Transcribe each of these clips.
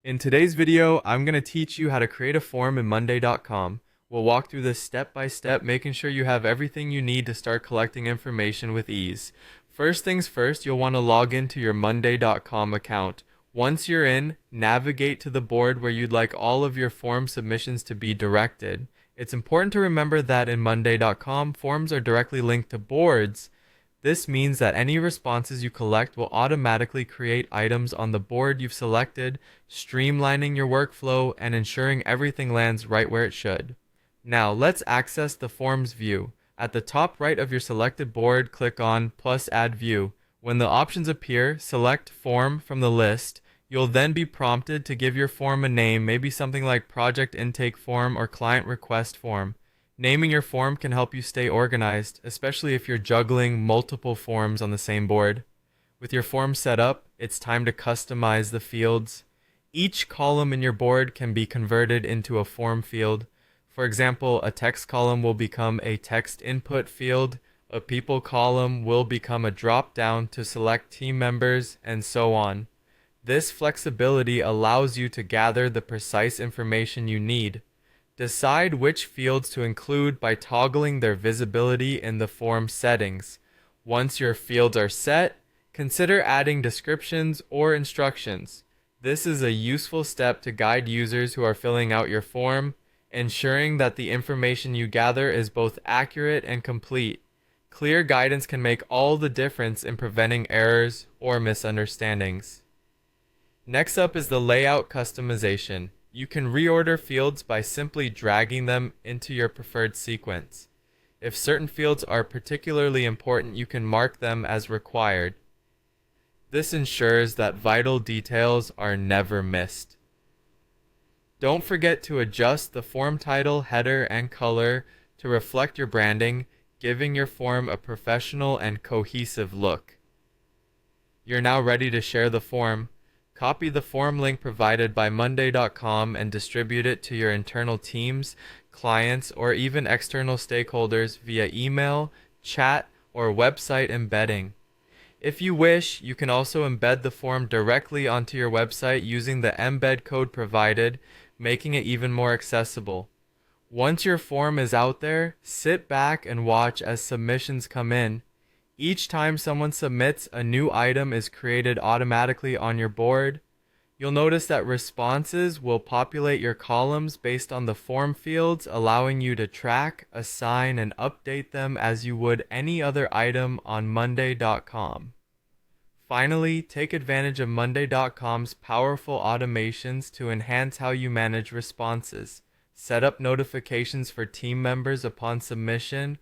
In today's video, I'm going to teach you how to create a form in Monday.com. We'll walk through this step by step, making sure you have everything you need to start collecting information with ease. First things first, you'll want to log into your Monday.com account. Once you're in, navigate to the board where you'd like all of your form submissions to be directed. It's important to remember that in Monday.com, forms are directly linked to boards. This means that any responses you collect will automatically create items on the board you've selected, streamlining your workflow and ensuring everything lands right where it should. Now, let's access the Forms view. At the top right of your selected board, click on plus Add View. When the options appear, select Form from the list. You'll then be prompted to give your form a name, maybe something like Project Intake Form or Client Request Form. Naming your form can help you stay organized, especially if you're juggling multiple forms on the same board. With your form set up, it's time to customize the fields. Each column in your board can be converted into a form field. For example, a text column will become a text input field, a people column will become a drop-down to select team members, and so on. This flexibility allows you to gather the precise information you need. Decide which fields to include by toggling their visibility in the form settings. Once your fields are set, consider adding descriptions or instructions. This is a useful step to guide users who are filling out your form, ensuring that the information you gather is both accurate and complete. Clear guidance can make all the difference in preventing errors or misunderstandings. Next up is the layout customization. You can reorder fields by simply dragging them into your preferred sequence. If certain fields are particularly important, you can mark them as required. This ensures that vital details are never missed. Don't forget to adjust the form title, header, and color to reflect your branding, giving your form a professional and cohesive look. You're now ready to share the form. Copy the form link provided by Monday.com and distribute it to your internal teams, clients, or even external stakeholders via email, chat, or website embedding. If you wish, you can also embed the form directly onto your website using the embed code provided, making it even more accessible. Once your form is out there, sit back and watch as submissions come in. Each time someone submits, a new item is created automatically on your board. You'll notice that responses will populate your columns based on the form fields, allowing you to track, assign, and update them as you would any other item on Monday.com. Finally, take advantage of Monday.com's powerful automations to enhance how you manage responses. Set up notifications for team members upon submission,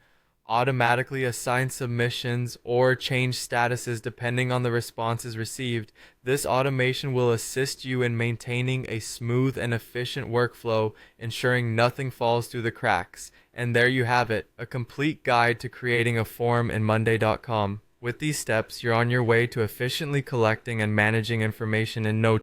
automatically assign submissions, or change statuses depending on the responses received. This automation will assist you in maintaining a smooth and efficient workflow, ensuring nothing falls through the cracks. And there you have it, a complete guide to creating a form in Monday.com. With these steps, you're on your way to efficiently collecting and managing information in no